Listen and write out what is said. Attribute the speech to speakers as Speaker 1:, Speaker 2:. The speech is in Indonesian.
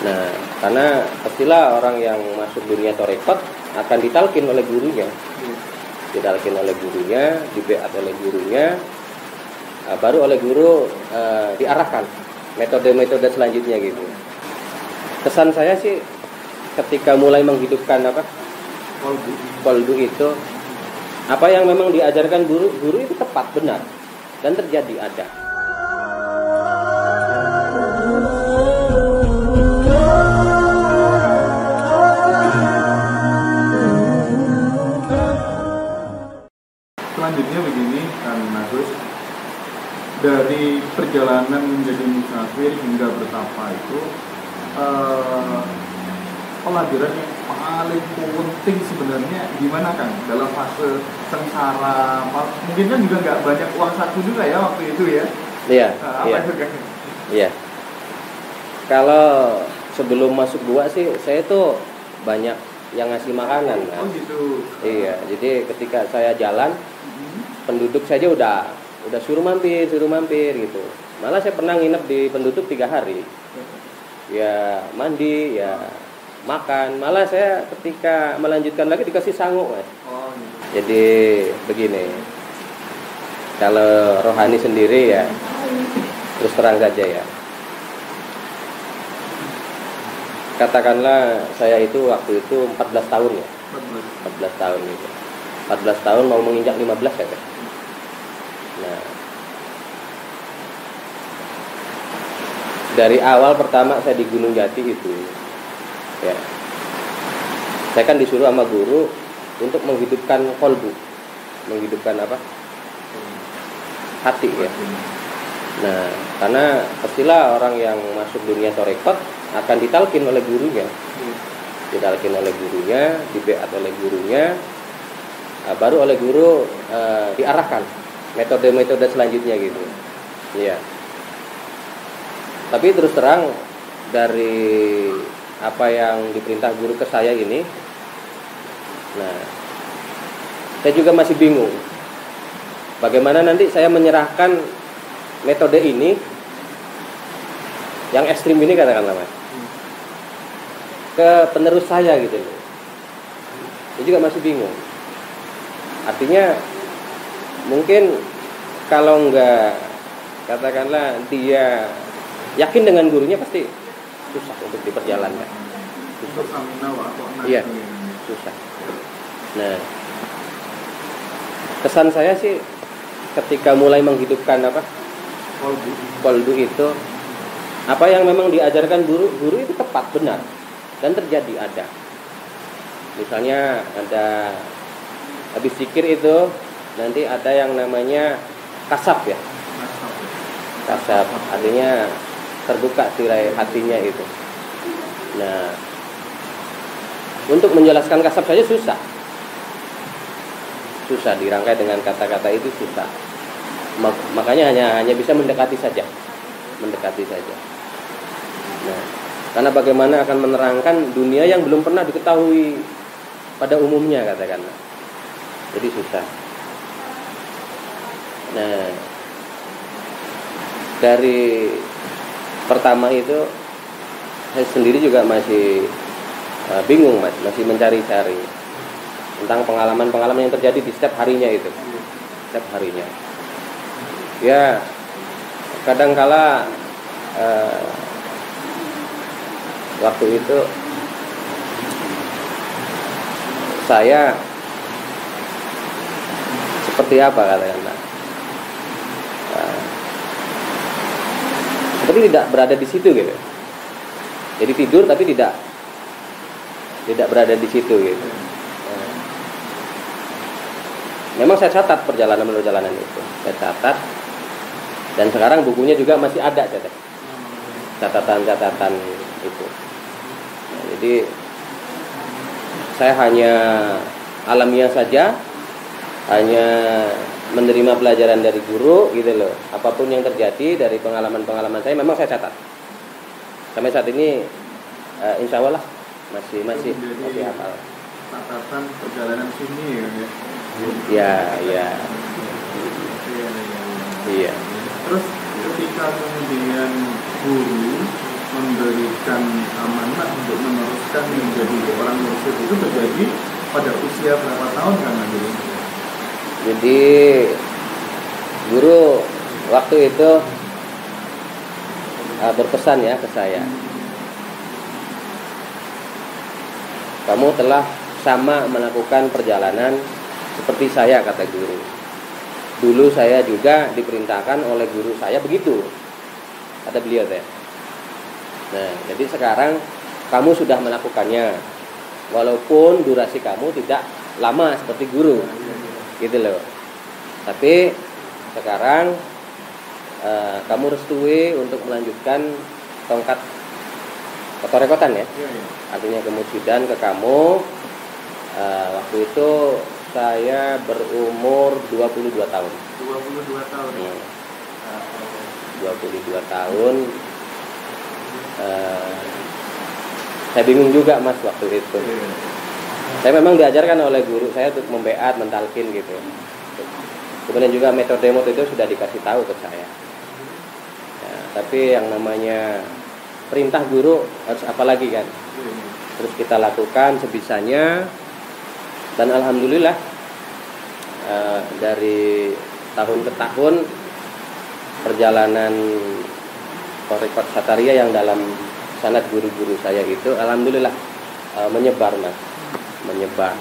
Speaker 1: Nah, karena pastilah orang yang masuk dunia tarekat akan ditalkin oleh gurunya, ditalkin oleh gurunya, dibeat oleh gurunya, baru oleh guru diarahkan metode-metode selanjutnya gitu. Kesan saya sih ketika mulai menghidupkan kolbu itu, apa yang memang diajarkan guru itu tepat, benar, dan terjadi ada.
Speaker 2: Selanjutnya begini, Kang Agus, dari perjalanan menjadi musafir hingga bertapa itu pelajaran yang paling penting sebenarnya gimana, Kang, dalam fase sengsara? Mungkin kan juga nggak banyak uang saku juga ya waktu itu ya.
Speaker 1: Iya.
Speaker 2: Apa itu, Kang?
Speaker 1: Iya. Kalau sebelum masuk gua sih saya tuh banyak yang ngasih makanan kan.
Speaker 2: Oh gitu.
Speaker 1: Iya, jadi ketika saya jalan, penduduk saja udah suruh mampir gitu. Malah saya pernah nginep di penduduk 3 hari. Ya mandi, ya makan. Malah saya ketika melanjutkan lagi dikasih sangu, Mas.
Speaker 2: Oh gitu.
Speaker 1: Jadi begini, kalau rohani sendiri ya terus terang saja ya. Katakanlah saya itu waktu itu 14 tahun ya. 14 tahun gitu. 14 tahun mau menginjak 15 ya. Nah, dari awal pertama saya di Gunung Jati itu ya, saya kan disuruh sama guru untuk menghidupkan kolbu, menghidupkan apa? Hati ya. Nah, karena pastilah orang yang masuk dunia tarekat akan ditalkin oleh gurunya, ditalkin oleh gurunya, dibeat oleh gurunya, baru oleh guru diarahkan metode-metode selanjutnya gitu. Iya. Tapi terus terang dari apa yang diperintah guru ke saya ini, nah, saya juga masih bingung. Bagaimana nanti saya menyerahkan metode ini yang ekstrim ini katakanlah, Mas, ke penerus saya gitu loh. Saya juga masih bingung. Artinya mungkin kalau enggak katakanlah dia yakin dengan gurunya pasti susah untuk diperjalankan. Iya, susah. Nah, kesan saya sih ketika mulai menghidupkan kolbu itu, apa yang memang diajarkan guru itu tepat, benar, dan terjadi ada. Misalnya ada habis zikir itu nanti ada yang namanya kasab ya. Kasab artinya terbuka tirai hatinya itu. Nah, untuk menjelaskan kasab saja susah dirangkai dengan kata-kata itu susah. Makanya hanya bisa mendekati saja. Nah, karena bagaimana akan menerangkan dunia yang belum pernah diketahui pada umumnya katakanlah. Jadi susah. Nah, dari pertama itu saya sendiri juga masih bingung, Mas, masih mencari-cari tentang pengalaman-pengalaman yang terjadi di setiap harinya itu. Setiap harinya. Ya, kadangkala waktu itu saya seperti apa katakanlah, seperti tidak berada di situ gitu. Jadi tidur tapi tidak berada di situ gitu. Memang saya catat perjalanan itu, saya catat, dan sekarang bukunya juga masih ada catatan itu. Nah, jadi saya hanya alamiah saja, hanya menerima pelajaran dari guru gitu loh. Apapun yang terjadi dari pengalaman-pengalaman saya memang saya catat. Sampai saat ini insya Allah masih hafal.
Speaker 2: Catatan perjalanan sini ya.
Speaker 1: Iya.
Speaker 2: Terus ketika kemudian guru memberikan memutuskan menjadi seorang mursyid itu terjadi pada usia berapa tahun kan Guru?
Speaker 1: Jadi guru waktu itu berpesan ya ke saya, kamu telah sama melakukan perjalanan seperti saya, kata guru. Dulu saya juga diperintahkan oleh guru saya begitu, kata beliau teh. Nah, jadi sekarang kamu sudah melakukannya, walaupun durasi kamu tidak lama seperti guru, gitu loh. Tapi sekarang kamu restui untuk melanjutkan tongkat kotor-kotan ya, artinya kemudian ke kamu. Waktu itu saya berumur 22 tahun.
Speaker 2: 22 tahun.
Speaker 1: 22 tahun. Saya bingung juga Mas waktu itu. Saya memang diajarkan oleh guru saya untuk membeat, mentalkin gitu. Kemudian juga metode itu sudah dikasih tahu ke saya. Ya, tapi yang namanya perintah guru harus apa lagi kan? Terus kita lakukan sebisanya. Dan alhamdulillah dari tahun ke tahun perjalanan Thariqat Satariyah yang dalam sanad guru-guru saya itu alhamdulillah menyebar Mas, menyebar.